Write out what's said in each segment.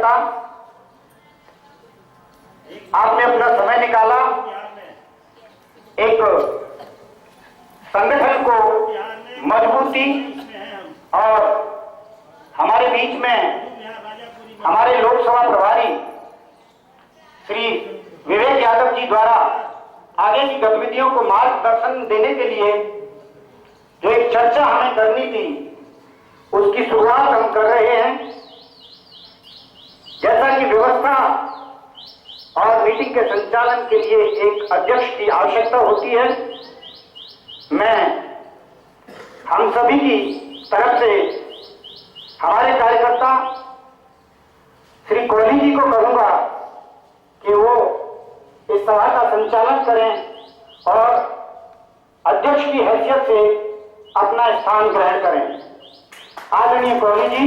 कार्यकर्ता, आपने अपना समय निकाला एक संगठन को मजबूती और हमारे बीच में हमारे लोकसभा प्रभारी श्री विवेक यादव जी द्वारा आगे की गतिविधियों को मार्गदर्शन देने के लिए जो एक चर्चा हमें करनी थी, उसकी शुरुआत हम कर रहे हैं। जैसा कि व्यवस्था और मीटिंग के संचालन के लिए एक अध्यक्ष की आवश्यकता होती है, मैं हम सभी की तरफ से हमारे कार्यकर्ता श्री कोहली जी को कहूंगा कि वो इस सभा का संचालन करें और अध्यक्ष की हैसियत से अपना स्थान ग्रहण करें। आदरणीय Kohli ji,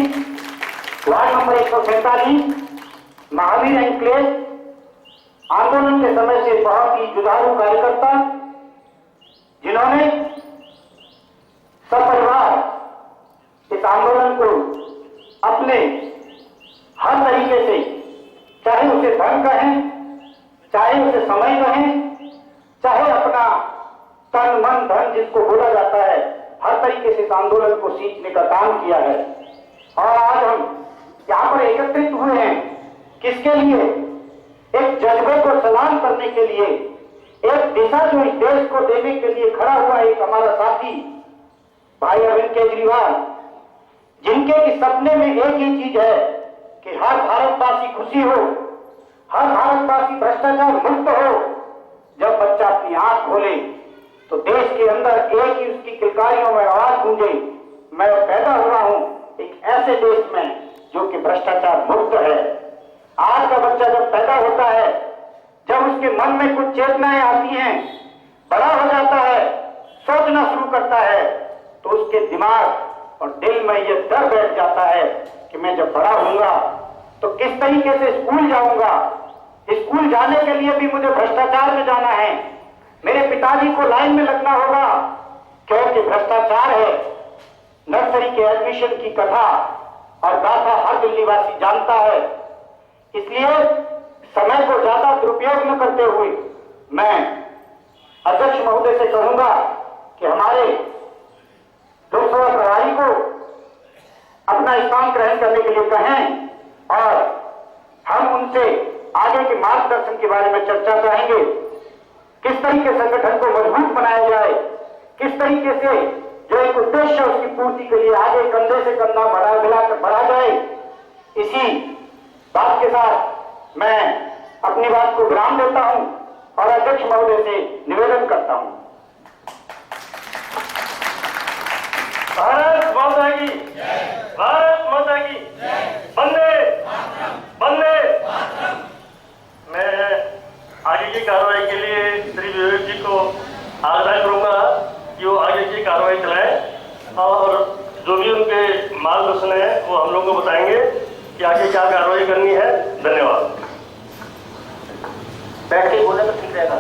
ward number 147 Mahavir enclave आंदोलन के समय से बहुत ही जुझारू कार्यकर्ता, जिन्होंने सपरिवार इस आंदोलन को अपने हर तरीके से, चाहे उसे धन कहें, चाहे उसे समय कहें, चाहे अपना तन मन धन जिसको बोला जाता है, हर तरीके से इस आंदोलन को सींचने का काम किया है। और आज हम यहाँ पर एकत्रित हुए हैं किसके लिए? एक जज्बे को सलाम करने के लिए, एक दिशा जो इस देश को देने के लिए खड़ा हुआ एक हमारा साथी भाई अरविंद केजरीवाल, जिनके की सपने में एक ही चीज है कि हर भारतवासी खुशी हो, हर भारतवासी भ्रष्टाचार मुक्त हो। जब बच्चा अपनी आंख खोले तो देश के अंदर एक ही उसकी किलकारियों में आवाज गूंजे, मैं पैदा हुआ हूं एक ऐसे देश में जो कि भ्रष्टाचार मुक्त है। आज का बच्चा जब पैदा होता है, जब उसके मन में कुछ चेतनाएं आती हैं, बड़ा हो जाता है, सोचना शुरू करता है, तो उसके दिमाग और दिल में यह डर बैठ जाता है कि मैं जब बड़ा होऊंगा तो किस तरीके से स्कूल जाऊंगा। स्कूल जाने के लिए भी मुझे भ्रष्टाचार में जाना है, मेरे पिताजी को लाइन में लगना होगा, क्योंकि भ्रष्टाचार है। नर्सरी के एडमिशन की कथा और गाथा हर दिल्लीवासी जानता है। इसलिए समय को ज्यादा दुरुपयोग न करते हुए मैं अध्यक्ष महोदय से कहूंगा कि हमारे लोकसभा प्रभारी को अपना स्थान ग्रहण करने के लिए कहें और हम उनसे आगे के मार्गदर्शन के बारे में चर्चा करेंगे। किस तरीके संगठन को मजबूत बनाया जाए, किस तरीके से जो एक उद्देश्य उसकी पूर्ति के लिए आगे कंधे से कंधा बढ़ा जाए। इसी बात के साथ मैं अपनी बात को विराम देता हूं और अध्यक्ष महोदय से निवेदन करता हूं। भारत माता की, भारत माता की, वंदे वंदे। मैं आगे की कार्रवाई के लिए श्री विवेक जी को आग्रह करूंगा कि वो आगे की कार्रवाई चलाएं और जो भी उनके मार्गदर्शन है वो हम लोग को बताएंगे कि आगे क्या कार्रवाई करनी है। धन्यवाद। बैठ के बोले तो ठीक रहेगा।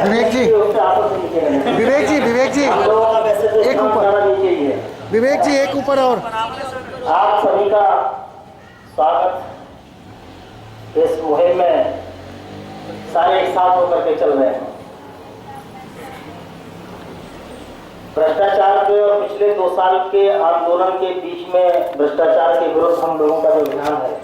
विवेक जी, विवेक जी, विवेक जी, एक ऊपर, विवेक जी एक ऊपर। और आप सभी का स्वागत इस मुहिम में सारे एक साथ होकर के चल रहे हैं। भ्रष्टाचार के और पिछले 2 साल के आंदोलन के बीच में भ्रष्टाचार के विरुद्ध हम लोगों का जो अभियान है,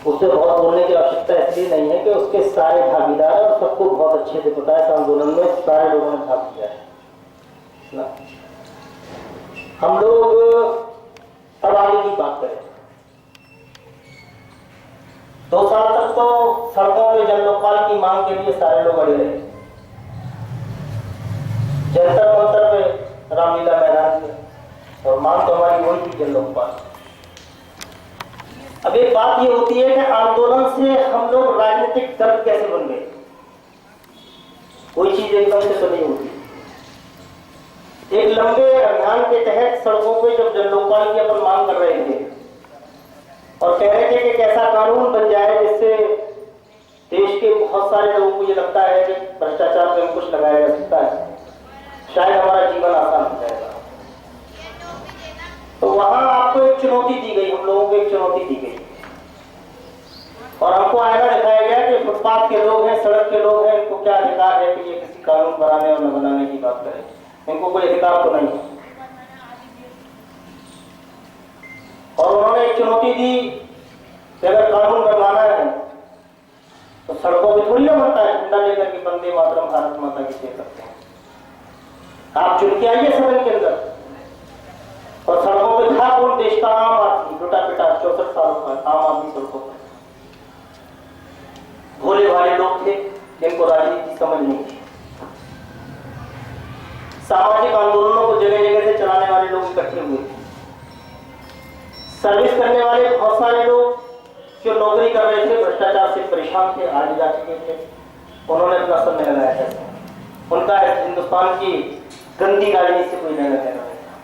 उससे बहुत बोलने की आवश्यकता इसलिए नहीं है कि उसके सारे भागीदार और सबको बहुत अच्छे से पता है। इस आंदोलन में सारे लोगों ने भाग लिया है। हम लोग अब आगे की बात करें। 2 साल तक तो सड़कों पे जन लोकपाल की मांग के लिए सारे लोग अड़े रहे। जंतर मंतर पे रामलीला मैदान में, और मांग तो हमारी वही थी, जन लोकपाल। अब एक बात ये होती है कि आंदोलन से हम लोग राजनीतिक दल कैसे बन गए। कोई चीज एकदम से तो नहीं होती। एक लंबे अभियान के तहत सड़कों पे जब जन लोकपाल की अपन मांग कर रहे थे और कह रहे थे कि ऐसा कानून बन जाए जिससे देश के बहुत सारे लोगों को ये लगता है कि भ्रष्टाचार पे अंकुश लगाया जा सकता है, शायद हमारा जीवन आसान हो जाएगा। वहां आपको एक चुनौती दी गई, हम लोगों को एक चुनौती दी गई और हमको आईना दिखाया गया कि फुटपाथ के लोग हैं, सड़क के लोग हैं, इनको क्या अधिकार है कि ये किसी कानून बनाने और न बनाने की बात करें। इनको कोई अधिकार तो नहीं है। और उन्होंने एक चुनौती दी कि अगर कानून बनवाना है तो सड़कों पे थोड़ी ना बनता है झंडा लेकर के वंदे मातरम भारत माता की जय करते हैं। आप चुन के आइए सदन के अंदर, और सड़कों पे था कौन? देश का आम आदमी, लुटा पिटा 64 सालों का आम आदमी सड़कों पर। भोले भाले लोग थे जिनको राजनीति समझ नहीं थी। सामाजिक आंदोलनों को जगह जगह से चलाने वाले लोग इकट्ठे हुए थे। सर्विस करने वाले बहुत सारे लोग जो नौकरी कर रहे थे, भ्रष्टाचार से परेशान थे, आगे जा चुके थे, उन्होंने अपना सर में लगाया था। उनका हिंदुस्तान की गंदी राजनीति से कोई लेना देना नहीं था।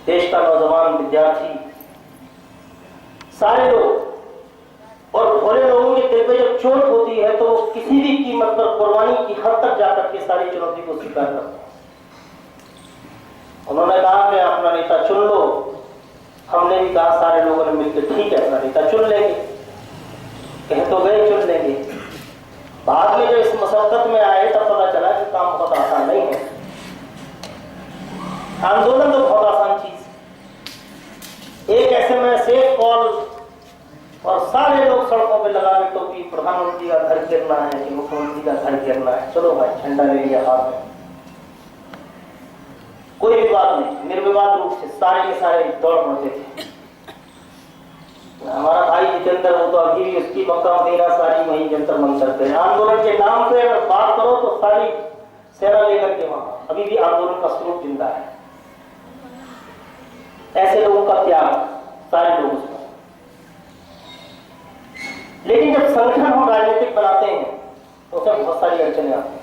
देश का नौजवान, विद्यार्थी, सारे लोग, और भोले लोगों के दिल पे जब चोट होती है तो किसी भी कीमत पर कुर्बानी की हद तक जाकर के सारी चुनौती को स्वीकार करते हैं। उन्होंने कहा कि अपना नेता चुन लो। हमने भी कहा, सारे लोगों ने मिलकर ठीक है अपना नेता चुन लेंगे, कह तो गए चुन लेंगे। बाद में जब इस मसक्कत में आए तब पता चला कि काम बहुत आसान नहीं है। आंदोलन तो बहुत आसान चीज, एक SMS, एक कॉल और सारे लोग सड़कों पे लगा के टोपी, प्रधानमंत्री का घर गिरना है कि मुख्यमंत्री का घर गिरना है, चलो भाई झंडा ले लिया हाथ में, कोई विवाद नहीं, निर्विवाद रूप से सारे के सारे दौड़ पड़ते थे। हमारा भाई जितेंद्र, वो तो अभी भी उसकी मक्का मदीना सारी वही जंतर मंतर पे। आंदोलन के नाम पे अगर बात करो तो सारी सेना लेकर के वहां अभी भी आंदोलन का स्वरूप जिंदा है। ऐसे लोगों का त्याग, सारे लोग उसमें। लेकिन जब संगठन हम राजनीतिक बनाते हैं तो उसमें बहुत सारी अड़चने आती हैं।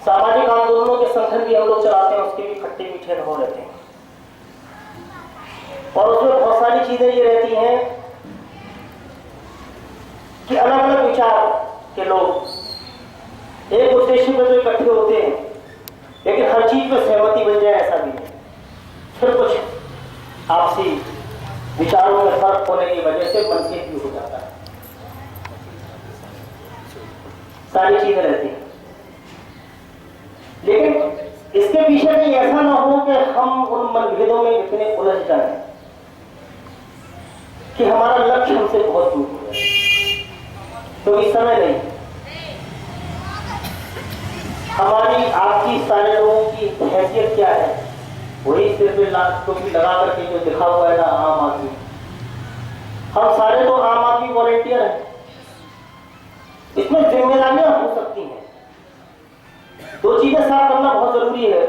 सामाजिक आंदोलनों के संगठन भी हम लोग चलाते हैं, उसके भी खट्टे मीठे अनुभव रहते हैं और उसमें बहुत सारी चीजें ये रहती हैं कि अलग अलग विचार के लोग एक उद्देश्य में तो इकट्ठे होते हैं, लेकिन हर चीज में सहमति बन जाए ऐसा भी नहीं। फिर कुछ आपसी विचारों में फर्क होने की वजह से मनसेट भी हो जाता है। सारी चीजें रहती हैं, लेकिन इसके पीछे कहीं ऐसा ना हो कि हम उन मतभेदों में इतने उलझ जाएं कि हमारा लक्ष्य हमसे बहुत दूर हो जाए। तो इस समय नहीं, हमारी आपकी सारे लोगों की हैसियत क्या है, वही सिर पे टोपी लगा करके जो लिखा हुआ है ना, आम आदमी। हम सारे तो आम आदमी वॉलेंटियर हैं। इसमें जिम्मेदारियां हो सकती हैं। दो चीजें साफ करना बहुत जरूरी है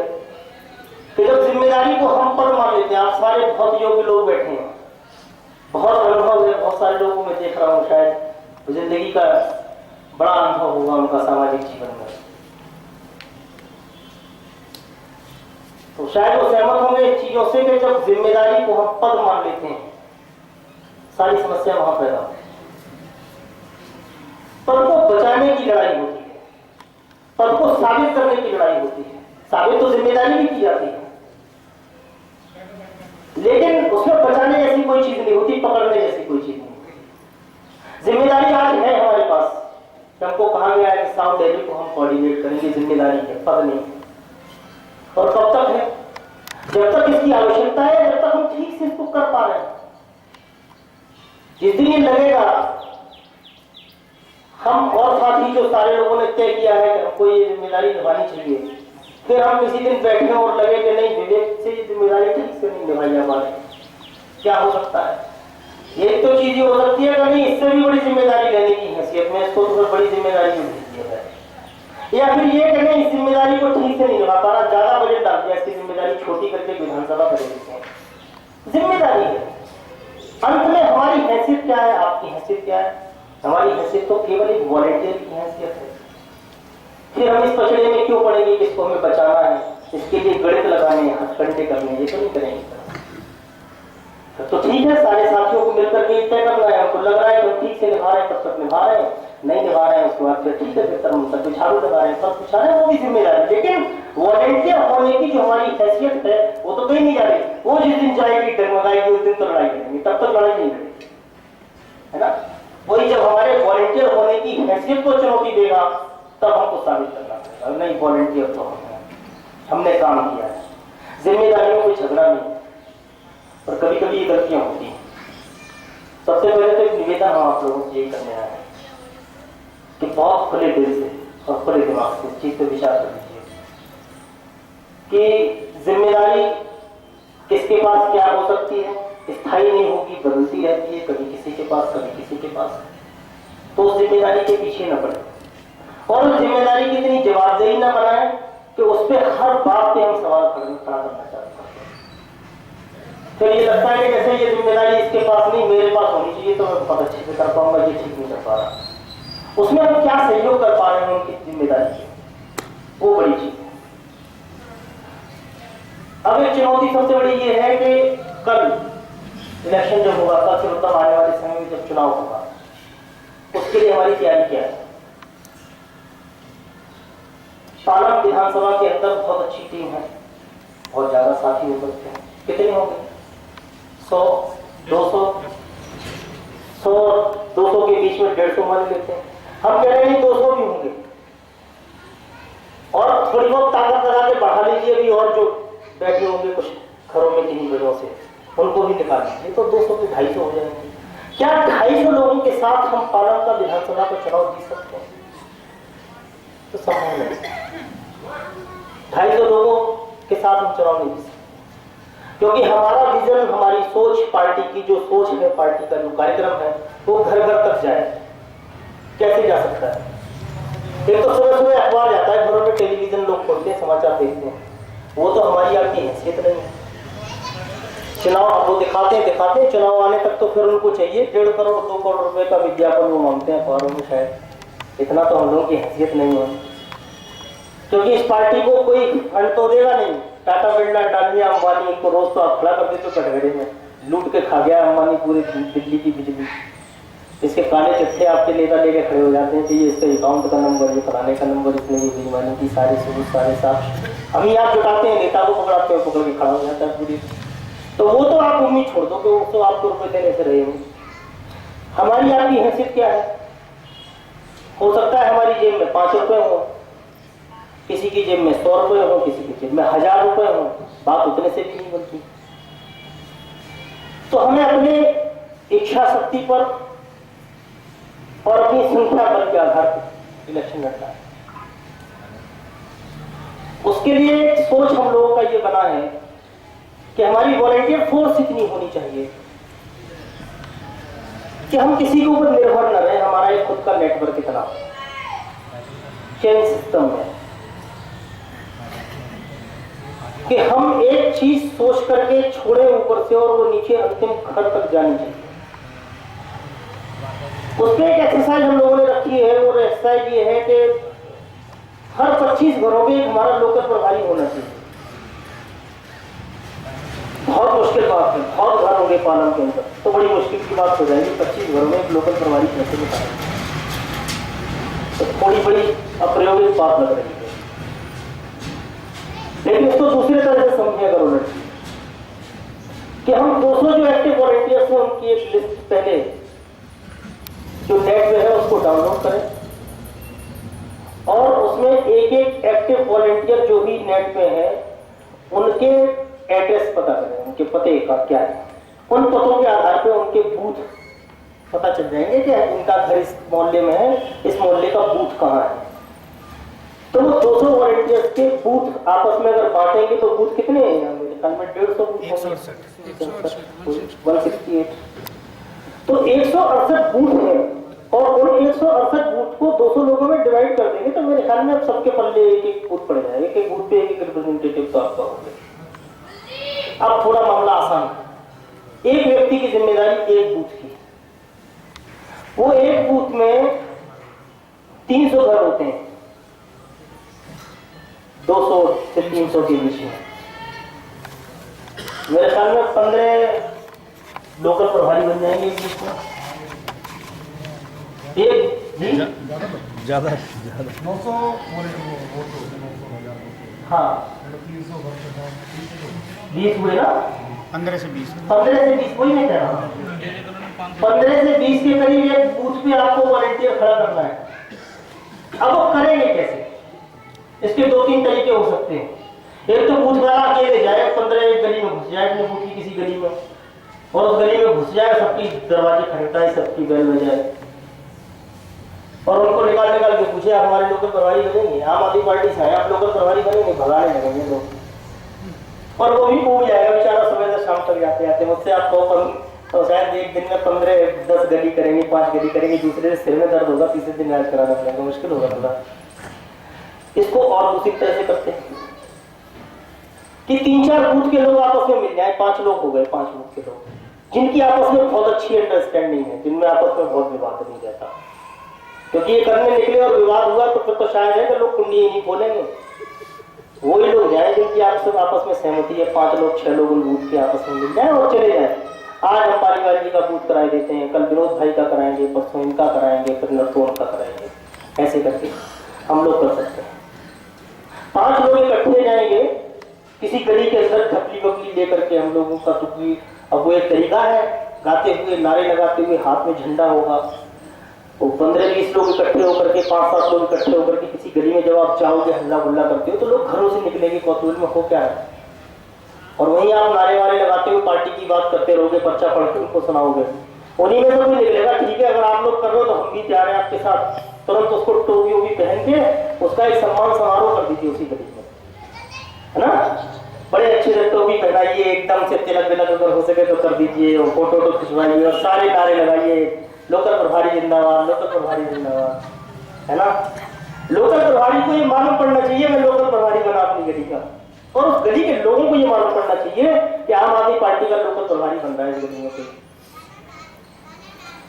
कि जब जिम्मेदारी को हम पद मान लेते हैं, आप सारे बहुत योग्य लोग बैठे हैं, बहुत अनुभव है, बहुत सारे लोगों में देख रहा हूं, शायद जिंदगी का बड़ा अनुभव होगा उनका सामाजिक जीवन में, तो शायद वो सहमत होंगे इन चीजों से कि जब जिम्मेदारी को हम पद मान लेते हैं सारी समस्या वहां पैदा होती है। पद को बचाने की लड़ाई होती है, पद को साबित करने की लड़ाई होती है। साबित तो जिम्मेदारी भी की जाती है, लेकिन उसमें बचाने जैसी कोई चीज नहीं होती, पकड़ने जैसी कोई चीज नहीं होती। जिम्मेदारी आज है हमारे पास, हमको कहा गया है कि साउथ दिल्ली को हम कोऑर्डिनेट करेंगे, जिम्मेदारी है, पद नहीं। और कब तक है? जब तक इसकी आवश्यकता है, जब तक हम ठीक से इसको कर पा रहे हैं। जिस दिन ये लगेगा, हम और साथी जो सारे लोगों ने तय किया है कि हमको ये जिम्मेदारी निभानी चाहिए, फिर हम किसी दिन बैठे और लगे कि नहीं, विवेक से ये जिम्मेदारी ठीक से नहीं निभाई जा पा रही, क्या हो सकता है? ये तो चीज हो सकती है कि नहीं, इससे भी बड़ी जिम्मेदारी लेने की हैसियत में इसको तो बड़ी जिम्मेदारी मिलती है, या फिर ये कि नहीं, इस जिम्मेदारी को ठीक से नहीं निभा पा रहा, ज्यादा बजट डाल दिया, इसकी जिम्मेदारी छोटी करके विधानसभा कर देते हैं। जिम्मेदारी है। अंत में हमारी हैसियत क्या है, आपकी हैसियत क्या है? हमारी हैसियत तो केवल एक वॉलंटियर की हैसियत है। फिर हम इस पचड़े में क्यों पड़ेंगे कि इसको हमें बचाना है, इसके लिए गणित लगाने, हथकंडे करने, ये तो नहीं करेंगे। तो ठीक है, सारे साथियों को मिलकर के तय करना है, हमको लग रहा है कि ठीक से निभा रहे हैं, तब तक निभा रहे हैं, नहीं निभा रहे हैं उसके बाद फिर ठीक है, फिर हम सब कुछ झाड़ू लगा रहे हैं, सब कुछ आ रहे हैं, वो भी जिम्मेदारी। लेकिन वॉलंटियर होने की जो हमारी हैसियत है वो तो कहीं नहीं जा रही। वो दिन जाएगी डगमगाएगी उस दिन तो लड़ाई करेंगे, तब तक लड़ाई नहीं करेंगे, है ना। वही जब हमारे वॉलंटियर होने की हैसियत को चुनौती देगा तब हमको साबित करना पड़ेगा, नहीं वॉलंटियर तो हमने काम किया है, जिम्मेदारियों में झगड़ा नहीं। और कभी कभी ये गलतियां होती हैं। सबसे पहले तो एक निवेदन हम आप लोगों से यही करने आए हैं कि बहुत खुले दिल से और खुले दिमाग से इस चीज पे विचार कर लीजिए कि जिम्मेदारी किसके पास क्या हो सकती है, स्थायी नहीं होगी, बदलती रहती है, कभी किसी के पास कभी किसी के पास। तो उस जिम्मेदारी के पीछे न पड़े और उस जिम्मेदारी की इतनी जवाबदेही न बनाए कि उस पर हर बात पे हम सवाल खड़ा करना चाहते हैं। फिर ये लगता है कि जैसे ये जिम्मेदारी इसके पास नहीं मेरे पास होनी चाहिए तो मैं बहुत अच्छे से कर पाऊंगा, ये ठीक नहीं कर पा रहा। उसमें हम क्या सहयोग कर पा रहे हैं उनकी जिम्मेदारी की, वो बड़ी चीज है। अब एक चुनौती सबसे बड़ी ये है कि कल इलेक्शन जब होगा, कल से मतलब आने वाले समय में जब चुनाव होगा, उसके लिए हमारी तैयारी क्या है। पालम विधानसभा के अंदर बहुत अच्छी टीम है, बहुत ज्यादा साथी हो सकते हैं। कितने होंगे? 100, 200, 100 200 के बीच में 150 मान लेते हैं। हम कह रहे हैं 200 भी होंगे और थोड़ी बहुत ताकत लगा के बढ़ा लीजिए अभी, और जो बैठे होंगे कुछ घरों में किन्हीं वजहों से उनको भी निकाल लीजिए, तो 200 के 250 हो जाएंगे। क्या 250 लोगों के साथ हम पालम का विधानसभा का चुनाव जीत सकते हैं? तो संभव नहीं। 250 लोगों के साथ हम चुनाव नहीं जीत सकते, क्योंकि हमारा विजन, हमारी सोच, पार्टी की जो सोच है, पार्टी का जो कार्यक्रम है, वो घर घर तक जाए। कैसे जा सकता है? एक तो सुबह सुबह अखबार जाता है, घरों में टेलीविजन लोग खोलते हैं, समाचार देखते हैं, वो तो हमारी आपकी हैसियत नहीं है। चुनाव वो दिखाते हैं, चुनाव आने तक तो फिर उनको चाहिए 1.5 करोड़ 2 करोड़ रुपए का विज्ञापन वो मांगते हैं अखबारों में। शायद इतना तो हम लोगों की हैसियत नहीं है, क्योंकि इस पार्टी को कोई फंड तो देगा नहीं। टाटा बिरला, अडानी, अंबानी को रोज तो आप खड़ा कर देते कटघरे में, लूट के खा गया अंबानी पूरी दिल्ली की बिजली। इसके काले चिट्ठे आपके नेता लेके खड़े हो जाते हैं कि ये इसका अकाउंट का नंबर, ये फलाने का नंबर, इसने ये बेईमानी की, सारे सबूत सारे साफ। हम यहाँ जुटाते हैं, नेता को पकड़ाते हैं, पकड़ के खड़ा हो जाता है पूरी। तो वो तो आप उम्मीद छोड़ दो कि वो तो आपको रुपए देने से रहेंगे। हमारी आपकी हैसियत क्या है? हो सकता है हमारी जेब में 5 रुपए हो, किसी की जेब में 100 रुपए हो, किसी की जेब में 1000 रुपए हो, बात उतने से भी नहीं बनती। तो हमें अपने इच्छा शक्ति पर और अपनी संख्या बल के आधार पर इलेक्शन लड़ना है। उसके लिए एक सोच हम लोगों का ये बना है कि हमारी वॉलंटियर फोर्स इतनी होनी चाहिए कि हम किसी के ऊपर निर्भर न रहे। हमारा एक खुद का नेटवर्क इतना चेन सिस्टम है कि हम एक चीज सोच करके छोड़े ऊपर से और वो नीचे अंतिम घर तक जानी चाहिए। उसमें एक एक्सरसाइज हम लोगों ने रखी है, और एक्सरसाइज ये है कि हर 25 घरों में हमारा लोकल प्रभारी होना चाहिए। बहुत मुश्किल बात है, बहुत घर होंगे पालम के अंदर तो बड़ी मुश्किल की बात हो जाएगी 25 घरों में एक लोकल प्रभारी कैसे निकालेंगे, तो थोड़ी बड़ी अप्रायोगिक बात लग रही है। लेकिन इसको दूसरी तरह से समझिए करो लड़की कि हम 200 जो एक्टिव वॉलंटियर्स हैं उनकी एक लिस्ट पहले जो नेट पे है उसको डाउनलोड करें, और उसमें एक एक एक्टिव वॉलंटियर जो भी नेट पे है उनके एड्रेस पता करें, उनके पते का क्या है। उन पतों के आधार पे उनके बूथ पता चल जाएंगे कि इनका घर इस मोहल्ले में है, इस मोहल्ले का बूथ कहाँ है। तो वो 200 वॉलंटियर्स के बूथ आपस में अगर बांटेंगे तो बूथ कितने हैं? मेरे ख्याल में 150 बूथ, 168। तो 168 बूथ है, और उन 168 बूथ को 200 लोगों में डिवाइड कर देंगे तो मेरे ख्याल में अब सबके पल्ले एक एक बूथ पड़ जाएगा, एक एक बूथ पे एक एक रिप्रेजेंटेटिव तो आपका होगा। अब थोड़ा मामला आसान है। एक व्यक्ति की जिम्मेदारी एक बूथ की, वो एक बूथ में 300 घर होते हैं, 200 से 300 के बीच में। मेरे ख्याल में 15 लोकल प्रभारी बन जाएंगे इस बीच में। एक ज्यादा 900 हाँ 20 हुए ना, 15 से 20 वही मैं कह रहा हूँ। 15 से 20 के करीब एक बूथ पे आपको वॉलंटियर खड़ा करना है। अब वो करेंगे कैसे? इसके 2-3 तरीके हो सकते हैं। एक तो बूथ वाला अकेले जाए, 15 एक गली में घुस जाए, अपने बूथ की किसी गली में, और उस गली में घुस जाए, सबकी दरवाजे खटखटाए, सबकी बेल बजाए और उनको निकाल के पूछे आप हमारे लोकल प्रभारी बनेंगे? आम आदमी पार्टी से आए, आप लोकल प्रभारी बनेंगे? भगाने लगेंगे लोग। और वो भी पूछ जाएगा बेचारा, सुबह से शाम तक जाते आते। मुझसे आप तो शायद एक दिन में 15-10 गली करेंगे, 5 गली करेंगे, दूसरे दिन सिर में दर्द होगा, तीसरे दिन इलाज कराना पड़ेगा, मुश्किल होगा थोड़ा। इसको और दूसरी तरह से करते हैं कि 3-4 बूथ के लोग आपस में मिल जाए। 5 लोग हो गए, 5 बूथ के लोग जिनकी आपस में बहुत अच्छी अंडरस्टैंडिंग है, जिनमें आपस में बहुत विवाद नहीं रहता, क्योंकि ये करने निकले और विवाद हुआ तो फिर तो शायद है कि लोग कुंडी ही नहीं खोलेंगे। वही लोग जाए जिनकी आपस में सहमति है। 5 लोग 6 लोग उन बूथ के आपस में मिल जाए और चले जाए। आज हम पालीवाल जी का बूथ कराए देते हैं, कल विनोद भाई का कराएंगे, परसों इनका कराएंगे, फिर नरसोन का कराएंगे। ऐसे करके हम लोग कर सकते हैं। 5 लोग इकट्ठे जाएंगे किसी गली के अंदर, ढपली बपली लेकर के हम लोगों का टुकड़ी। अब वो एक तरीका है, गाते हुए, नारे लगाते हुए, हाथ में झंडा होगा। वो 15-20 लोग इकट्ठे होकर के, 5-7 लोग इकट्ठे होकर के किसी गली में जब आप जाओगे, हल्ला गुल्ला करते हो, तो लोग घरों से निकलेंगे, कौतूहल में हो क्या है, और वहीं आप नारे वारे लगाते हुए पार्टी की बात करते रहोगे, पर्चा पढ़ के उनको सुनाओगे। उन्हीं में से कोई निकलेगा, ठीक है अगर आप लोग कर रहे हो तो हम भी तैयार हैं आपके साथ। तुरंत उसको टोपी वोपी पहन के उसका एक सम्मान समारोह कर दीजिए उसी गली में, है ना। बड़े अच्छे से टोपी पहनाइए, एकदम से तिलक विलक अगर हो सके तो कर दीजिए, और फोटो खिंचवाइए और सारे नारे लगाइए, लोकल प्रभारी जिंदाबाद, लोकल प्रभारी जिंदाबाद, है ना। लोकल प्रभारी को ये मालूम पड़ना चाहिए मैं लोकल प्रभारी बना अपनी गली का, और उस गली के लोगों को ये मालूम पड़ना चाहिए कि आम आदमी पार्टी का लोकल प्रभारी बन रहा है इस गली में कोई।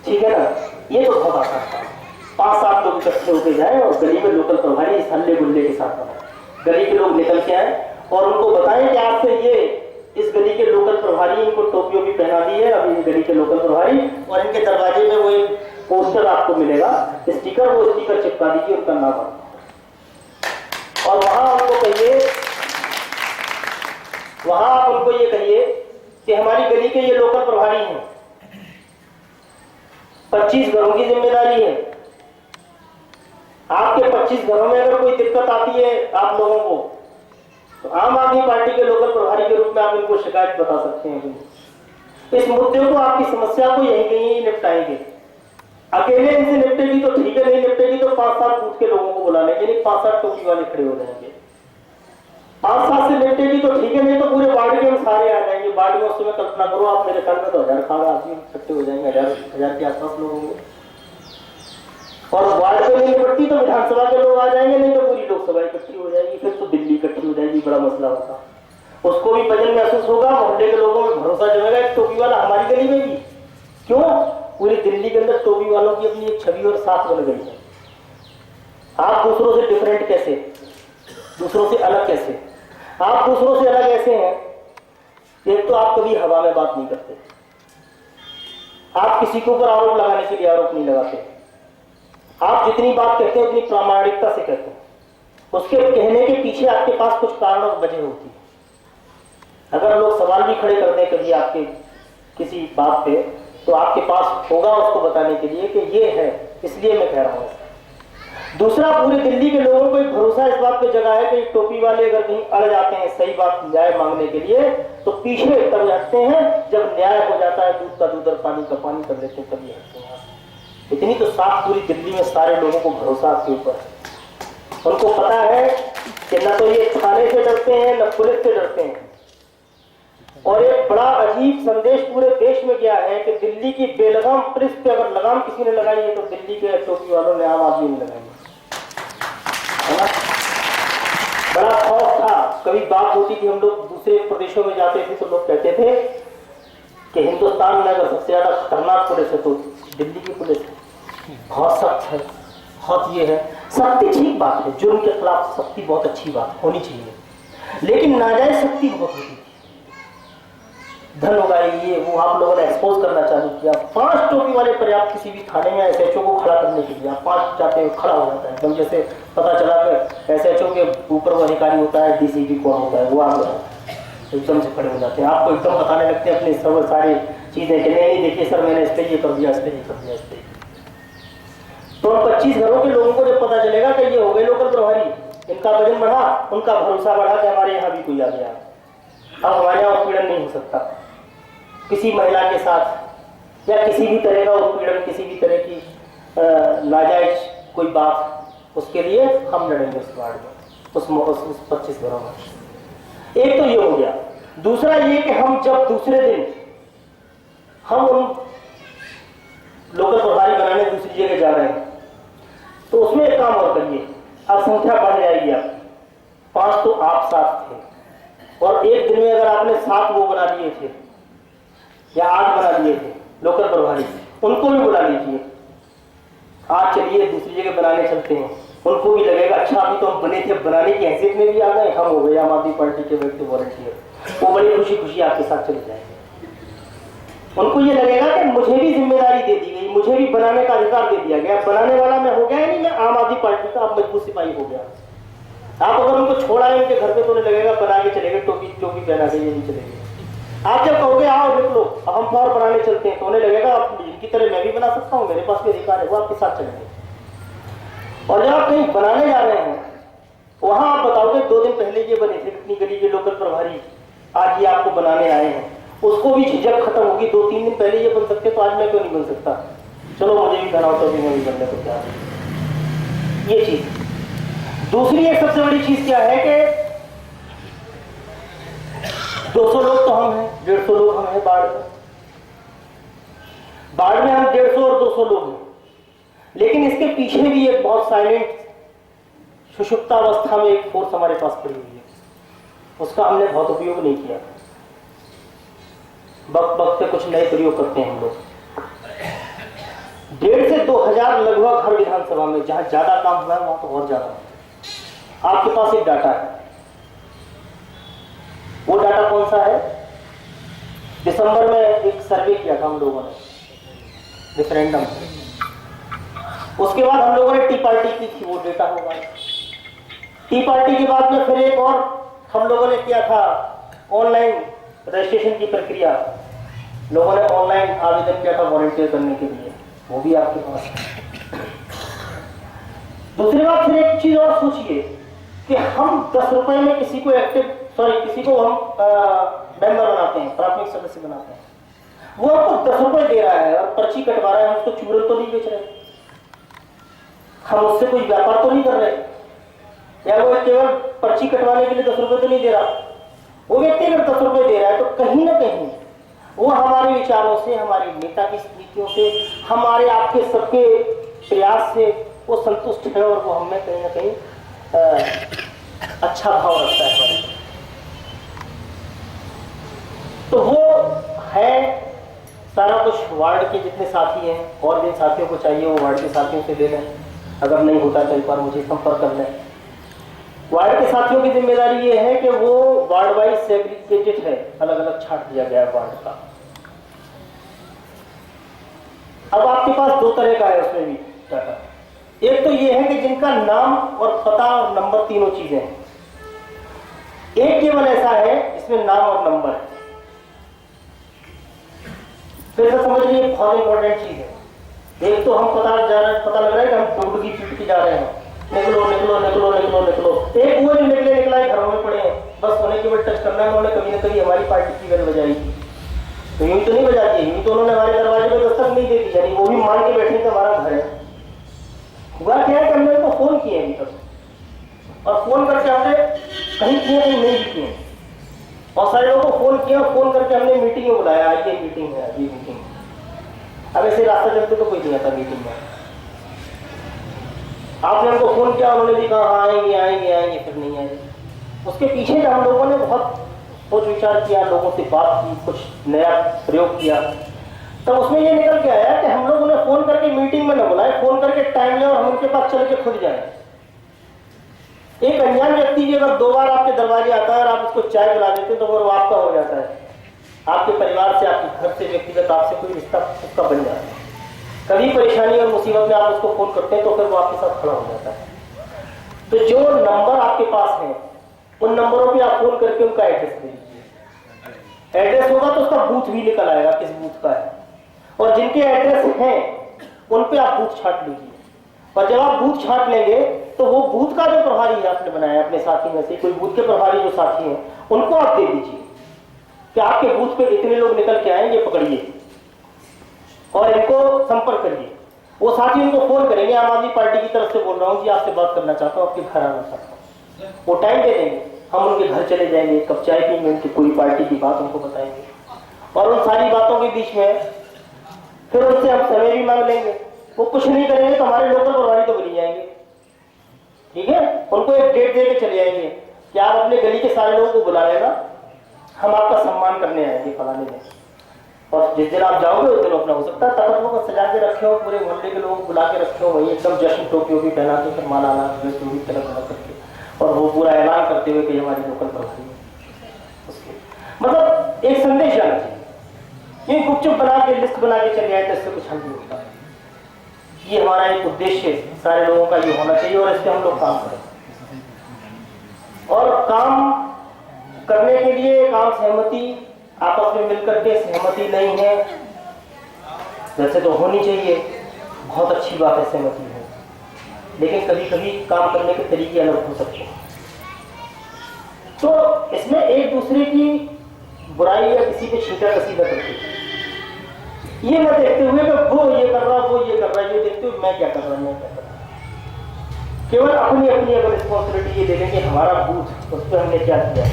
ठीक है ना, ये तो बहुत आसान था। 5-7 लोग इकट्ठे होते जाए और गली में लोकल प्रभारी इस हल्ले गुल्ले के साथ बनाए। गली के लोग निकल के आए और उनको बताएं कि आज से ये इस गली के लोकल प्रभारी, इनको टोपियों भी पहना दी है अभी इस गली के लोकल प्रभारी, और इनके दरवाजे में वो एक पोस्टर आपको मिलेगा, स्टिकर, वो स्टिकर चिपका दीजिए उनका नाम, और वहां उनको कहिए, वहां आप उनको ये कहिए कि हमारी गली के ये लोकल प्रभारी हैं, 25 घरों की जिम्मेदारी है। आपके 25 घरों में अगर कोई दिक्कत आती है आप लोगों को, तो आम आदमी पार्टी के लोकल प्रभारी के रूप में आप इनको शिकायत बता सकते हैं। इस मुद्दे को, आपकी समस्या को यहीं कहीं निपटाएंगे। अकेले इनसे निपटेगी तो ठीक है, नहीं निपटेगी तो 5-7 बूथ के लोगों को बुला लेंगे, नहीं 5-7 टोपी वाले खड़े हो जाएंगे। 5-7 से निपटेगी तो ठीक है, नहीं तो पूरे वार्ड के हम सारे आ जाएंगे। वार्ड में उस समय कल्पना करो आप, मेरे ख्याल में तो 1000 आदमी इकट्ठे हो जाएंगे, 1000 के आसपास लोग होंगे। और वार्ड में नहीं निपटती तो विधानसभा के लोग आ जाएंगे, नहीं तो पूरी लोकसभा इकट्ठी हो जाएगी, फिर तो दिल्ली इकट्ठी हो जाएगी, बड़ा मसला होगा। उसको भी वजन महसूस होगा, मोहल्ले के लोगों में भरोसा जमेगा एक टोपी वाला हमारी गली में भी। क्यों? पूरी दिल्ली के अंदर टोपी वालों की अपनी एक छवि और साख बन गई है। आप दूसरों से डिफरेंट कैसे, दूसरों से अलग कैसे? आप दूसरों से अलग ऐसे हैं, एक तो आप कभी हवा में बात नहीं करते, आप किसी के ऊपर आरोप लगाने के लिए आरोप नहीं लगाते, आप जितनी बात कहते हैं उतनी प्रामाणिकता से कहते हैं। उसके कहने के पीछे आपके पास कुछ कारण और वजह होती है। अगर लोग सवाल भी खड़े कर दें कभी आपके किसी बात पे, तो आपके पास होगा उसको बताने के लिए कि ये है, इसलिए मैं कह रहा हूं। दूसरा, पूरे दिल्ली के लोगों को एक भरोसा इस बात पे जगा है कि टोपी वाले अगर कहीं अड़ जाते हैं सही बात न्याय मांगने के लिए, तो पीछे तब हटते हैं, जब न्याय हो जाता है दूध का दूध और पानी का पानी कर लेते हैं, तभी हटते हैं। इतनी तो साफ पूरी दिल्ली में सारे लोगों को भरोसा आपके ऊपर है। उनको पता है कि न तो ये थाने से डरते हैं, न पुलिस से डरते हैं। और एक बड़ा अजीब संदेश पूरे देश में गया है कि दिल्ली की बेलगाम पुलिस पे अगर लगाम किसी ने लगाई है तो दिल्ली के टोपी वालों ने, आम आदमी ने लगाई है ना। बड़ा खौफ था, कभी बात होती थी, हम लोग दूसरे प्रदेशों में जाते थे तो लोग कहते थे कि हिंदुस्तान में अगर सबसे ज्यादा खतरनाक पुलिस है तो दिल्ली की पुलिस है, बहुत सख्त है, बहुत ये है। सख्ती ठीक बात है, जुर्म के खिलाफ सख्ती बहुत अच्छी बात होनी चाहिए, लेकिन नाजायज सख्ती बहुत होती थी। धन उगाई, ये वो आप लोगों ने एक्सपोज करना चालू किया। 5 टोपी वाले पर्याप्त किसी भी थाने में एसएचओ को खड़ा करने के लिए, 5 जाते हुए खड़ा हो जाता है एकदम, जैसे पता चला कि एसएचओ के ऊपर वो अधिकारी होता है, डीसीपी कौन होता है, वो आ गया। एकदम से खड़े हो जाते हैं, आपको एकदम बताने लगते हैं अपनी सब सारी चीजें कि नहीं देखिए सर मैंने इस पे ये कर दिया, इस पे ये कर दिया, इस पे। तो 25 घरों के लोगों को जब पता चलेगा कि ये हो गए लोकल प्रभारी, इनका वजन बढ़ा, उनका भरोसा बढ़ा कि हमारे यहाँ भी कोई आ गया, अब हमारे यहाँ उत्पीड़न नहीं हो सकता किसी महिला के साथ, या किसी भी तरह का उत्पीड़न, किसी भी तरह की नाजायज कोई बात, उसके लिए हम लड़ेंगे उस वार्ड में, उस 25 घरों में। एक तो ये हो गया। दूसरा ये कि हम जब दूसरे दिन हम उन लोकल प्रभारी बनाने दूसरी जगह जा रहे हैं, तो उसमें एक काम और करिए, अब संख्या बढ़ जाएगी। आप 5 तो आप 7 थे, और एक दिन में अगर आपने 7 वो बना लिए थे या 8 बना लिए थे लोकल प्रभारी, उनको भी बुला लीजिए। आज चलिए दूसरी जगह बनाने चलते हैं, उनको भी लगेगा अच्छा अभी तो हम बने थे, बनाने की हैसियत में भी आ गए, हम हो गए आम आदमी पार्टी के व्यक्ति वॉलंटियर, वो बड़ी खुशी खुशी आपके साथ चले जाएंगे। उनको ये लगेगा कि मुझे भी जिम्मेदारी दे दी गई, मुझे भी बनाने का अधिकार दे दिया गया, बनाने वाला मैं हो गया नहीं, मैं आम आदमी पार्टी का अब मजबूत सिपाही हो गया। आप अगर उनको छोड़ा है उनके घर पे तो उन्हें लगेगा बना के चलेंगे, टोपी पहना के ये नहीं चलेंगे। आप जब कहोगे आओ निकलो अब हम फ्लोर बनाने चलते हैं, तो उन्हें लगेगा इनकी तरह मैं भी बना सकता हूँ, मेरे पास भी अधिकार है, वो आपके साथ चलेंगे। और जब आप कहीं बनाने जा रहे हैं, वहां आप बताओगे 2 दिन पहले ये बने थे इतनी गरीब के लोकल प्रभारी, आज ये आपको बनाने आए हैं, उसको भी झिझक खत्म होगी। 2-3 दिन पहले ये बन सकते तो आज मैं क्यों नहीं बन सकता, चलो मुझे भी बनाओ तो भी मैं भी बनने को तैयार हूं। ये चीज। दूसरी एक सबसे बड़ी चीज क्या है कि 200 लोग तो हम हैं, 150 लोग हम हैं बाढ़ में। बाढ़ में हम 150 और 200 लोग हैं, लेकिन इसके पीछे भी एक बहुत साइलेंट सुषुप्तावस्था में एक फोर्स हमारे पास पड़ी हुई है, उसका हमने बहुत उपयोग नहीं किया। वक्त वक्त पे कुछ नए प्रयोग करते हैं हम लोग। 1,500 से 2,000 लगभग हर विधानसभा में, जहां ज्यादा काम हुआ है वहां तो और ज्यादा। आपके पास एक डाटा है, वो डाटा कौन सा है? दिसंबर में एक सर्वे किया था हम लोगों ने, रेफरेंडम। उसके बाद हम लोगों ने टी पार्टी की थी, वो डेटा होगा। टी पार्टी के बाद में फिर एक और हम लोगों ने किया था, ऑनलाइन रजिस्ट्रेशन की प्रक्रिया, लोगों ने ऑनलाइन आवेदन किया था वॉलंटियर करने के लिए, वो भी आपके पास है। दूसरी बात, फिर एक चीज और सोचिए कि हम 10 रुपए में किसी को किसी को हम मेंबर बनाते हैं, प्राथमिक सदस्य बनाते हैं, वो आपको 10 रुपए दे रहा है और पर्ची कटवा रहा है, हम उसको चूरन तो नहीं बेच रहे, हम उससे कोई व्यापार तो नहीं कर रहे, या वो केवल पर्ची कटवाने के लिए 10 रुपए तो नहीं दे रहा। वो व्यक्ति अगर 10 रुपए दे रहा है तो कहीं ना कहीं वो हमारे विचारों से, हमारी नेता की नीतियों से, हमारे आपके सबके प्रयास से वो संतुष्ट है, और वो हमें कहीं ना कहीं अच्छा भाव रखता है हमारे। तो वो है सारा कुछ। वार्ड के जितने साथी हैं, और जिन साथियों को चाहिए वो वार्ड के साथियों से ले लें, अगर नहीं होता तो एक बार मुझे संपर्क कर लें। वार्ड के साथियों की जिम्मेदारी ये है कि वो वार्ड वाइज सेग्रीगेटेड है, अलग अलग छांट दिया गया वार्ड का। अब आपके पास 2 तरह का है उसमें भी डाटा। एक तो ये है कि जिनका नाम और पता और नंबर तीनों चीजें हैं। एक केवल ऐसा है जिसमें नाम और नंबर है। फिर से समझ लीजिए, बहुत इंपॉर्टेंट चीज है। एक तो हम पता लग रहा है कि हम डुबकी पीट के जा रहे हैं, निकलो निकलो निकलो निकलो निकलो। एक वो जो निकला है घरों में पड़े हैं, बस उन्हें केवल टच करना है, उन्होंने कभी ना कभी हमारी पार्टी की बेल बजाई। तो यूं तो नहीं बजाती है, यूं तो उन्होंने हमारे दरवाजे पर दस्तक नहीं दे दी, यानी वो भी मान के बैठे कि हमारा घर है। हुआ क्या है कि हमने उनको फोन किए अभी तक, और फोन करके हमने कहीं किए कहीं नहीं किए, और सारे लोगों को फोन किया, फोन करके हमने मीटिंग में बुलाया, ये मीटिंग है, ये मीटिंग। अब ऐसे रास्ते चलते तो कोई नहीं आता मीटिंग में। आपने उनको फोन किया, उन्होंने भी कहा आएंगे आएंगे आएंगे, फिर नहीं आए। उसके पीछे जब हम लोगों ने बहुत सोच विचार किया, लोगों से बात की, कुछ नया प्रयोग किया, तब उसमें ये निकल के आया कि हम लोग उन्हें फोन करके मीटिंग में न बुलाए, फोन करके टाइम लें और हम उनके पास चल के खुद जाए। एक अनजान व्यक्ति भी अगर 2 बार आपके दरवाजे आता है और आप उसको चाय पिला देते तो वो आपका हो जाता है, आपके परिवार से, आपके घर से, व्यक्तिगत आपसे कोई रिश्ता उसका बन जाता है। कभी परेशानी और मुसीबत में आप उसको फोन करते हैं तो फिर वो आपके साथ खड़ा हो जाता है। तो जो नंबर आपके पास है, उन नंबरों पे आप फोन करके उनका एड्रेस दे दीजिए। एड्रेस होगा तो उसका बूथ भी निकल आएगा किस बूथ का है, और जिनके एड्रेस हैं उन पे आप बूथ छांट लीजिए। और जब आप बूथ छांट लेंगे तो वो बूथ का जो प्रभारी है आपने बनाया अपने साथी में से, कोई बूथ के प्रभारी जो साथी हैं उनको आप दे दीजिए कि आपके बूथ पे इतने लोग निकल के आएंगे, पकड़िए और इनको संपर्क करिए। वो साथी उनको फोन करेंगे, आम आदमी पार्टी की तरफ से बोल रहा हूँ जी, आपसे बात करना चाहता हूँ, आपके घर आना चाहता हूँ। वो टाइम दे देंगे, हम उनके घर चले जाएंगे, एक कप चाय पीएंगे, उनकी पूरी पार्टी की बात उनको बताएंगे और उन सारी बातों के बीच में फिर उनसे हम समय भी मांग लेंगे। वो कुछ नहीं करेंगे तो हमारे लोकल प्रभारी तो बनी जाएंगे, ठीक है। उनको एक डेट दे के चले जाएंगे कि आप अपने गली के सारे लोगों को बुला लेना, हम आपका सम्मान करने आएंगे फलाने में। और जिस दिन आप जाओगे उस दिन अपना हो सकता है तख्त को सजा के रखे हो, पूरे मोहल्ले के लोगों को बुला के रखे हो, वही एकदम जश्न टोपी भी पहना के फिर माला पूरी तरह करके, और वो पूरा ऐलान करते हुए कि हमारी लोकल प्रभारी है। मतलब एक संदेश जाना चाहिए। ये गुपचुप बना के लिस्ट बना के चले आए तो इससे कुछ हल नहीं होता। ये हमारा एक उद्देश्य सारे लोगों का ये होना चाहिए और इस पर हम लोग काम करें। और काम करने के लिए काम सहमति आपस में मिलकर के सहमति नहीं है वैसे तो होनी चाहिए, बहुत अच्छी बात है सहमति है, लेकिन कभी कभी काम करने के तरीके अलग हो सकते हैं। तो इसमें एक दूसरे की बुराई या किसी पे छींटा कसी न करते, ये न देखते हुए कि वो ये कर रहा वो ये कर रहा, ये देखते हुए मैं क्या कर रहा मैं क्या कर रहा। केवल अपनी अपनी अगर रिस्पॉन्सिबिलिटी ये देखेंगे हमारा बूथ उस पर हमने क्या किया,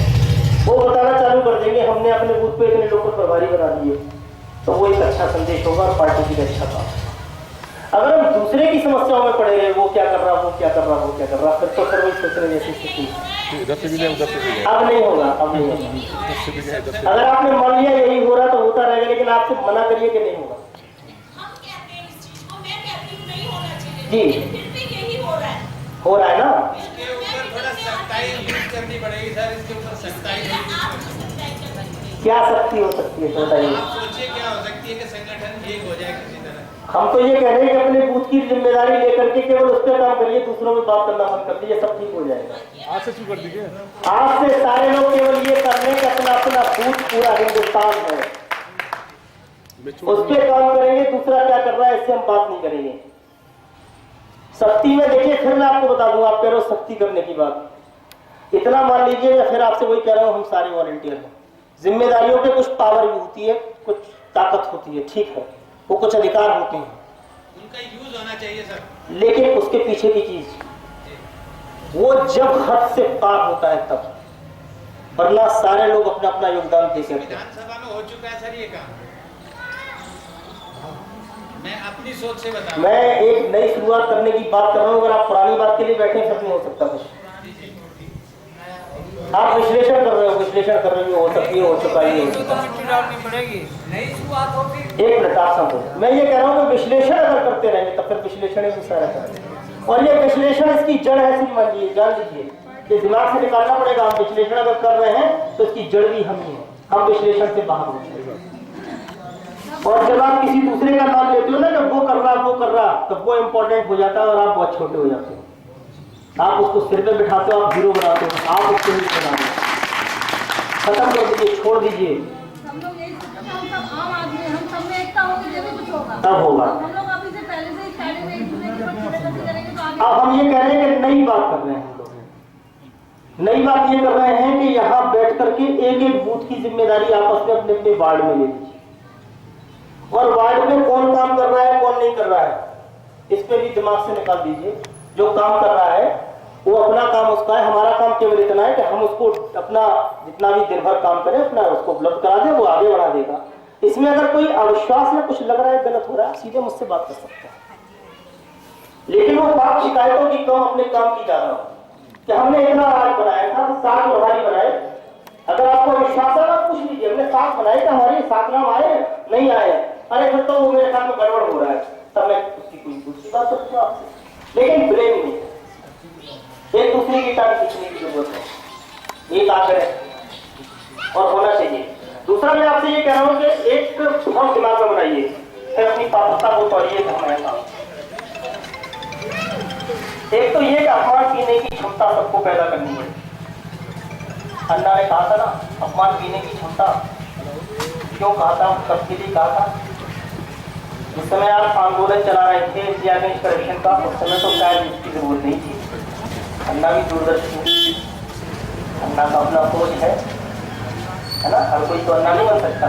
वो बताना चालू कर देंगे हमने अपने बूथ पे इतने लोगों को प्रभारी बना दिए, तो वो एक अच्छा संदेश होगा और पार्टी की अच्छा काम। अगर हम दूसरे की समस्याओं में पड़े रहे, वो क्या कर रहा वो क्या कर रहा वो क्या कर रहा, फिर तो फिर वही सोच रहे जैसी स्थिति अब नहीं होगा, अब नहीं होगा। अगर आपने मान लिया यही हो रहा तो होता रहेगा, लेकिन आपसे मना करिए कि नहीं होगा। जी हो रहा है ना, इसके ऊपर थोड़ा सख्ताई यूज करनी पड़ेगी सर, इसके ऊपर सख्ताई क्या सख्ती हो सकती है बताइए। आप सोचिए क्या हो सकती है कि संगठन एक हो जाए किसी तरह। हम तो ये कह रहे हैं कि अपने बूथ की जिम्मेदारी लेकर के केवल उस पर काम करिए, दूसरों में बात करना बंद कर दीजिए, सब ठीक हो जाएगा। आज से शुरू कर दीजिए, आज से सारे लोग केवल ये कर रहे हैं कि अपना अपना बूथ पूरा हिंदुस्तान है उस पर काम करेंगे, दूसरा क्या कर रहा है इससे हम बात नहीं करेंगे। सख्ती में देखिए, फिर मैं आपको बता दूं, आप कह रहे हो सख्ती करने की बात, इतना मान लीजिए मैं फिर आपसे वही कह रहा हूं, हम सारे वॉलंटियर हैं, जिम्मेदारियों पे कुछ पावर भी होती है, कुछ ताकत होती है, ठीक है, वो कुछ अधिकार होते हैं, उनका यूज होना चाहिए सर, लेकिन उसके पीछे की चीज वो जब हद से पार होता है तब, वरना सारे लोग अपना अपना योगदान दे सकते हैं। विधानसभा में हो चुका है सर ये काम, मैं अपनी सोच से बता रहा हूं। मैं एक नई शुरुआत करने की बात कर रहा हूँ, अगर आप पुरानी बात के लिए बैठे फिर नहीं हो सकता कुछ। आप विश्लेषण कर रहे हो, विश्लेषण कर रहे हो सकती है, हो चुका ही हो चुका। एक मिनट आप समझो, मैं ये कह रहा हूँ कि विश्लेषण अगर करते रहेंगे तो फिर विश्लेषण ही सारा करेंगे, और ये विश्लेषण इसकी जड़ है, सिर्फ मान लीजिए जान लीजिए, ये दिमाग से निकालना पड़ेगा। हम विश्लेषण अगर कर रहे हैं तो इसकी जड़ भी हम ही है, हम विश्लेषण से बाहर होते हैं। और जब आप किसी दूसरे का नाम लेते हो ना कि वो कर रहा तो वो इंपॉर्टेंट हो जाता है और आप बहुत छोटे हो जाते हो। आप उसको सिर पे बिठाते हो, आप हीरो बनाते हो, आप उसको ही बना दो, खत्म कर दीजिए, छोड़ दीजिए, हम लोग यही सोचते हैं, हम सब आम आदमी हैं, हम सब में एकता होगी जब कुछ होगा, तब होगा। हम लोग अभी से पहले से ही साइड में एक दूसरे के ऊपर खड़े करेंगे तो आगे। अब हम ये कह रहे हैं कि नई बात कर रहे हैं, हम लोग नई बात ये कर रहे हैं कि यहाँ बैठ करके एक एक बूथ की जिम्मेदारी आपस में अपने अपने वार्ड में ले लीजिए, और वार्ड में कौन काम कर रहा है कौन नहीं कर रहा है इस पे भी दिमाग से निकाल दीजिए। जो काम कर रहा है वो अपना काम उसका है, हमारा काम केवल इतना है कि हम उसको अपना जितना भी दिन भर काम करें अपना उसको उपलब्ध करा दें, वो आगे बढ़ा देगा। इसमें अगर कोई अविश्वास में कुछ लग रहा है, गलत हो रहा है, सीधे मुझसे बात कर सकते हैं, लेकिन वो पाप शिकायतों की कम अपने काम की ज्यादा हो कि हमने इतना राज बनाया था, 7 प्रभारी बनाए। अगर आपको विश्वास है आप पूछ लीजिए, हमने 7 बनाए थे, हमारे 7 नाम आए नहीं आए, अरे फिर तो वो मेरे साथ में गड़बड़ हो रहा है, तब मैं उसकी कोई दूसरी बात करती हूँ आपसे। लेकिन ब्रेन नहीं, एक दूसरे की टांग खींचने की जरूरत है, ये काम करें और होना चाहिए। दूसरा मैं आपसे ये कह रहा हूँ कि एक बहुत दिमाग में बनाइए, फिर अपनी पात्रता को तोड़िए हमारे काम। एक तो ये कि अपमान पीने की क्षमता सबको पैदा करनी पड़ेगी। अन्ना ने कहा था ना, अपमान पीने की क्षमता क्यों कहा था, कब के लिए कहा था? जिस समय आप आंदोलन चला रहे थे इंडिया अगेंस्ट करप्शन का, उस समय तो शायद इसकी जरूरत नहीं थी। अन्ना भी दूरदर्शी, अन्ना का अपना सोच है ना, हर कोई तो अन्ना नहीं बन सकता।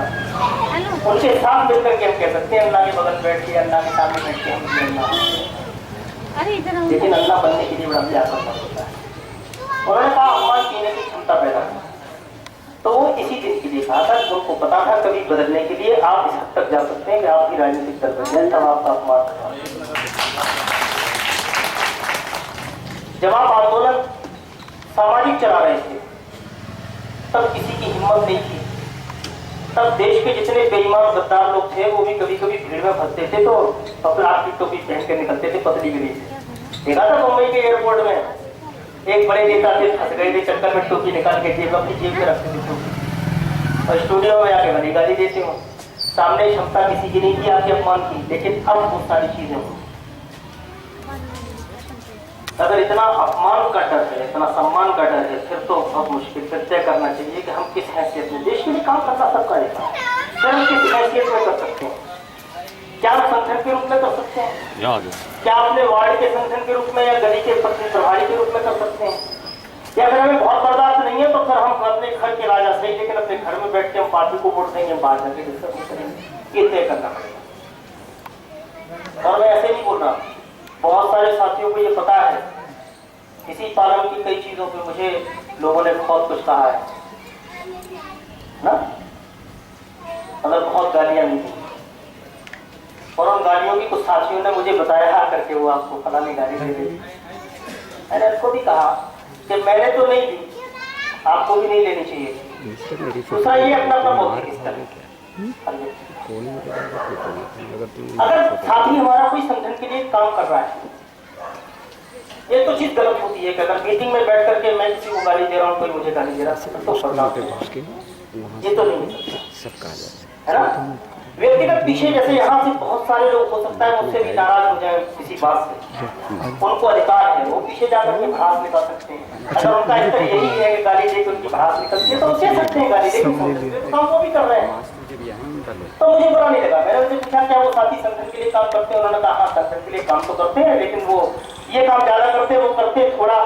उनके साथ मिलकर के हम कह सकते हैं, अन्ना के बगल बैठ के, अन्ना के सामने बैठ के हम अन्ना, लेकिन अन्ना बनने के लिए बड़ा प्रयास करना होता है। उन्होंने कहा अम्मान पीने की क्षमता पैदा करना, तो वो इसी दिन के लिए कहा था। उनको पता था कभी बदलने के लिए आप इस हद तक जा सकते हैं कि आपकी राजनीतिक दल बन जाए, तब आपका अपमान करना। जब आप आंदोलन सामाजिक चला रहे थे तब किसी की हिम्मत नहीं थी, तब देश के जितने बेईमान गद्दार लोग थे वो भी कभी कभी भीड़ में फंसते थे तो प्लास्टिक की टोपी पहन के निकलते थे पतली गली से। देखा था मुंबई के एयरपोर्ट में एक बड़े नेता थे, फंस गए थे चक्कर में, टोपी निकाल के जेब अपनी जेब में रखते थे टोपी, और स्टूडियो में आके बड़ी गाली देते हो। सामने क्षमता किसी की नहीं थी आपके अपमान की, लेकिन अब बहुत सारी चीजें हो। अगर इतना अपमान का डर है, इतना सम्मान का डर है, फिर तो बहुत मुश्किल, फिर तय करना चाहिए कि हम किस हैसियत में देश के लिए काम करना सबका रहता है, फिर हम किस हैसियत में कर सकते हैं। क्या हम संगठन के रूप में कर सकते हैं? क्या अपने वार्ड के संगठन के रूप में या गली के प्रभारी के रूप में कर सकते हैं? या अगर हमें बहुत बर्दाश्त नहीं है तो फिर हम अपने घर के राजा सही, लेकिन अपने घर में बैठ के हम पार्टी को वोट देंगे, बाहर जाके डिस्कस नहीं करेंगे, ये तय करना पड़ेगा। और मैं ऐसे नहीं बोल रहा, बहुत सारे साथियों को ये पता है, इसी पालन की कई चीजों पे मुझे लोगों ने बहुत कुछ कहा है ना, अगर बहुत गालियां दी थी, और उन गालियों की कुछ साथियों ने मुझे बताया करके वो आपको फलानी गाली दे दी। मैंने उसको भी कहा कि मैंने तो नहीं दी, आपको भी नहीं लेनी चाहिए। दूसरा ये अपना अपना बौद्धिक स्तर है। अगर साथी हमारा कोई संगठन के लिए काम कर रहा है, ये तो चीज गलत होती है कि अगर मीटिंग में बैठ करके मैं किसी को गाली दे रहा हूँ, कोई मुझे गाली दे रहा है, तो ये तो नहीं है ना। व्यक्तिगत पीछे जैसे यहाँ से बहुत सारे लोग हो सकता है मुझसे भी नाराज हो जाए किसी बात से, उनको अधिकार है, वो पीछे जाकर के भड़ास निकाल सकते हैं। अगर उनका स्तर यही है कि गाली दे उनकी भड़ास निकलती है तो वो कह सकते हैं गाली दे, काम वो भी कर रहे हैं। तो मुझे बुरा नहीं लगा। मैंने उनसे पूछा क्या वो साथी संगठन के लिए काम करते हैं? उन्होंने कहा हाँ संगठन के लिए काम तो करते हैं, लेकिन वो ये काम ज्यादा करते हैं, वो करते थोड़ा,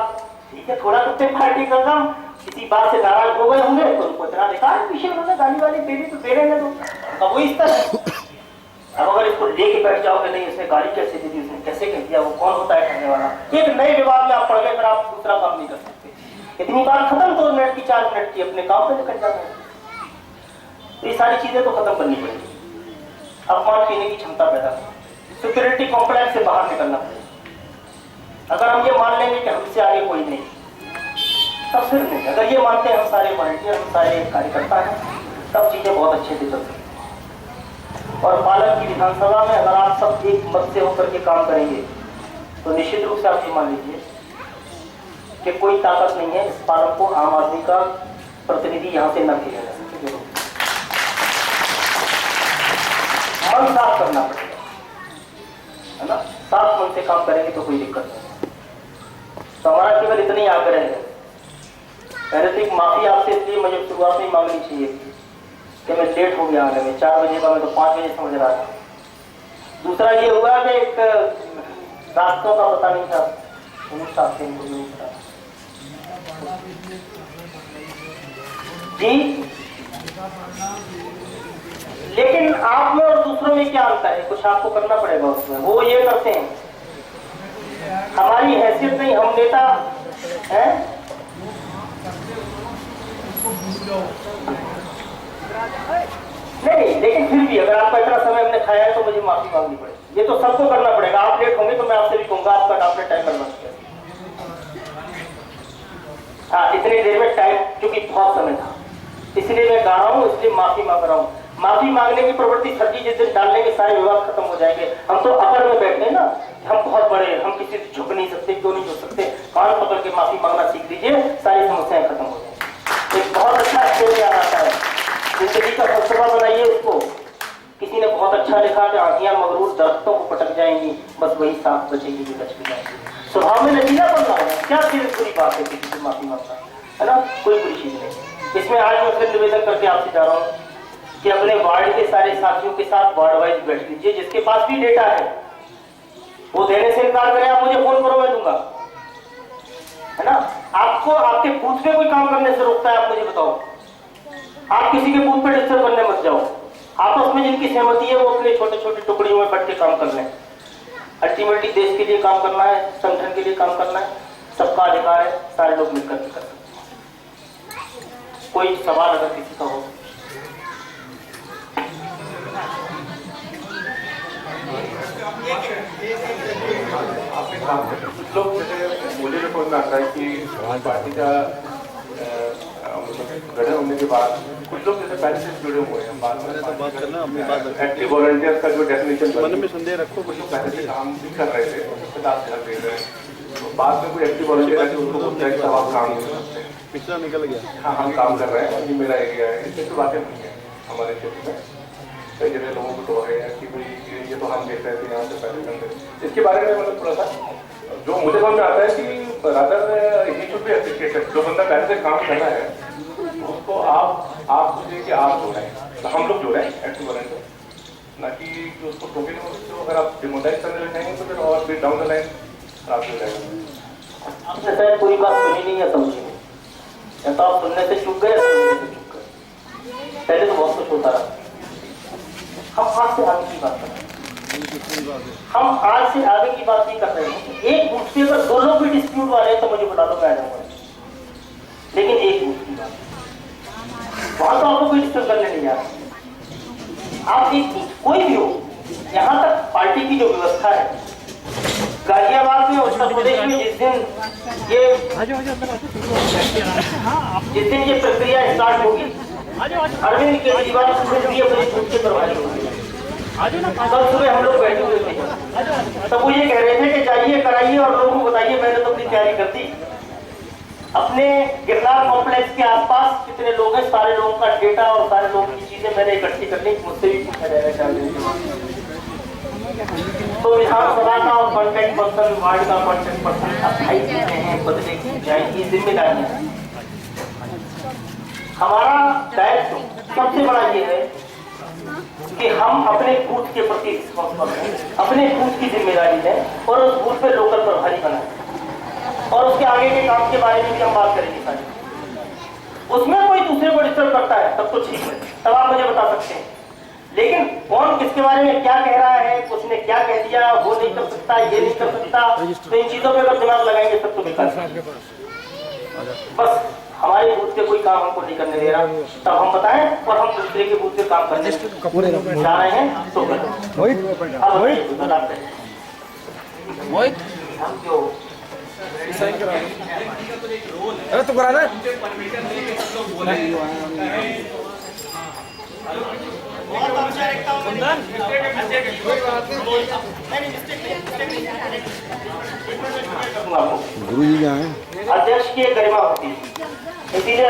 ठीक है थोड़ा करते पार्टी का काम, किसी बात से नाराज हो गए होंगे तो उनको इतना देखा पीछे उन्होंने गाली वाली दे दी तो दे रहे हैं, तो वो इस तरह। अब अगर इसको लेके बैठ जाओगे नहीं उसने गाली कैसे दे दी, उसने कैसे कह दिया, वो कौन होता है कहने वाला, एक नए विवाद में आप पड़ गए, फिर आप दूसरा काम नहीं कर सकते। इतनी बात खत्म, 2 मिनट की 4 मिनट की, अपने काम पे निकल जाते हैं। तो ये सारी चीजें तो खत्म करनी पड़ेगी। अपमान पीने की क्षमता पैदा करना, सिक्योरिटी कॉम्प्लेक्स से बाहर निकलना पड़ेगा। अगर हम ये मान लेंगे कि हमसे आगे कोई नहीं, तब फिर नहीं। अगर ये मानते हैं हम सारे वॉलंटियर, हम सारे कार्यकर्ता हैं, तब चीजें बहुत अच्छे से चल सकती हैं। और पालक की विधानसभा में अगर आप सब एक मत से होकर के काम करेंगे तो निश्चित रूप से आप ये मान लीजिए कि कोई ताकत नहीं है इस पालक को आम आदमी का प्रतिनिधि यहाँ से न भेजा जा सके। मन साफ करना पड़ेगा, है ना, साफ मन से काम करेंगे तो कोई दिक्कत नहीं। तो हमारा केवल इतना ही आग्रह है। पहले तो एक माफी आपसे इसलिए मुझे शुरुआत में मांगनी चाहिए कि मैं लेट हो गया आने में, 4 बजे का मैं तो 5 बजे समझ रहा था। दूसरा ये हुआ कि एक रास्तों का पता नहीं था, जी, लेकिन आप में और दूसरों में क्या अंतर है, कुछ आपको करना पड़ेगा उसमें। वो ये करते हैं हमारी हैसियत नहीं, हम नेता हैं, नहीं, लेकिन फिर भी अगर आपका इतना समय हमने खाया है तो मुझे माफी मांगनी पड़ेगी। ये तो सबको करना पड़ेगा। आप लेट होंगे तो मैं आपसे भी कहूंगा आपका आपने टाइम करना चाहिए। हाँ, इतनी देर में टाइम क्योंकि बहुत समय था, इसलिए मैं गा रहा हूँ, इसलिए माफी मांग रहा हूँ। माफी मांगने की प्रवृत्ति सरजी जिस दिन डाल लेंगे सारे विवाद खत्म हो जाएंगे। हम तो अपर में बैठे ना, हम बहुत बड़े, हम किसी से झुक नहीं सकते, क्यों नहीं झुक सकते, कान पकड़ के माफी मांगना सीख लीजिए, सारी समस्याएं खत्म हो जाएंगी। एक बहुत अच्छा स्टोरी याद आता है, जिंदगी का फलसफा बनाइए उसको। किसी ने बहुत अच्छा लिखा कि आंखियां मगरूर दरख्तों को पटक जाएंगी, बस वही सांस बचेगी जो बच के जाएंगी। स्वभाव में लचीला बनना होगा, क्या बुरी बात है किसी से माफी मांगना, है ना, कोई बुरी चीज नहीं। इसमें आज मैं फिर निवेदन करके आपसे जा रहा हूँ कि अपने अपने वार्ड के सारे साथियों के साथ वार्ड वाइज बैठ लीजिए, जिसके पास भी डेटा है वो देने से इनकार करे, आप मुझे फोन करो मैं दूंगा, है ना। आपको आपके बूथ पे कोई काम करने से रोकता है, आप मुझे बताओ। आप किसी के बूथ पे डिस्टर्ब करने मत जाओ। आपस में जिनकी सहमति है वो अपने छोटे छोटे टुकड़ियों में बट के काम कर लें। अल्टीमेटली देश के लिए काम करना है, संगठन के लिए काम करना है, सबका अधिकार है, सारे लोग मिलकर के कर सकते हैं। कोई सवाल अगर किसी का हो। कुछ लोग जैसे मुझे जो समझ में आता है कि पार्टी का गठन होने के बाद कुछ लोग जैसे पहले से जुड़े हुए हैं, बाद एक्टिव वॉलंटियर्स का जो डेफिनेशन मन में संदेह रखो, कुछ लोग पहले से काम भी कर रहे थे, दे रहे हैं, तो बाद में कोई एक्टिव वॉलंटियर है उनको बोलता है कि आप काम नहीं कर सकते, पिछला निकल गया, हाँ हम काम कर रहे हैं, ये मेरा एरिया है, इससे तो बातें नहीं है हमारे क्षेत्र में। कई जगह लोगों को तो है कि भाई ये तो हम देख रहे थे यहाँ से पहले करते, इसके बारे में मतलब थोड़ा सा जो मुझे समझ में आता है कि रादर ये शुड बी एप्लीकेटेड, जो बंदा पहले से काम करना है उसको आप सोचिए कि आप जो है हम लोग जो है एक्टिव वॉलंटियर, ना कि उसको टोके नहीं, अगर आप डिमोटाइज करने लगेंगे तो फिर और फिर डाउन द लाइन खराब हो जाएगा। आपने शायद पूरी बात सुनी नहीं है, समझी नहीं, या तो आप सुनने से चूक गए, सुनने से चूक गए। पहले तो बहुत कुछ होता रहा। हम आज से आगे की बात कर रहे हैं, हम आज से आगे की बात नहीं कर रहे हैं। एक बूथ पे अगर दो लोग भी डिस्प्यूट वाले हैं तो मुझे बता दो, मैं आ जाऊंगा, लेकिन एक बूथ की बात वहां तो आपको कोई डिस्टर्ब करने नहीं आ रहा। आप एक कोई भी हो, यहाँ तक पार्टी की जो व्यवस्था है गाजियाबाद में, उत्तर प्रदेश में जिस दिन ये प्रक्रिया स्टार्ट होगी, अरविंद केजरीवाल के प्रभारी होंगे। कल सुबह हम लोग बैठे हुए थे, तब वो ये कह रहे थे कि जाइए कराइए और लोगों को बताइए मैंने तो अपनी तैयारी कर दी। अपने गिरनार कॉम्प्लेक्स के आसपास कितने लोग हैं, सारे लोगों का डेटा और सारे लोगों की चीजें मैंने इकट्ठी कर ली, मुझसे भी पूछा जाएगा चाहिए। तो विधानसभा का और कॉन्टैक्ट पर्सन, वार्ड का कॉन्टैक्ट पर्सन अस्थायी चीजें हैं, बदले की जाएगी, जिम्मेदारी है। हमारा दायित्व सबसे बड़ा ये है कि हम अपने बूथ के प्रति रिस्पॉन्सिबल हैं, अपने बूथ की जिम्मेदारी है और उस बूथ पे लोकल प्रभारी बनाए, और उसके आगे के काम के बारे में भी हम बात करेंगे सारी। उसमें कोई दूसरे को डिस्टर्ब करता है तब तो ठीक है, तब आप मुझे बता सकते हैं, लेकिन कौन किसके बारे में क्या कह रहा है, उसने क्या कह दिया, वो नहीं कर सकता, ये नहीं कर सकता, तो इन चीजों पे अगर दिमाग लगाएंगे तब तो बेकार। बस हमारे बूथ पे कोई काम हमको नहीं करने दे रहा, तब हम बताएं और हम दूसरे के बूथ पे काम करने जा रहे हैं तो अरे तू करा दे। गुरु जी अध्यक्ष की गरिमा होती है, इसीलिए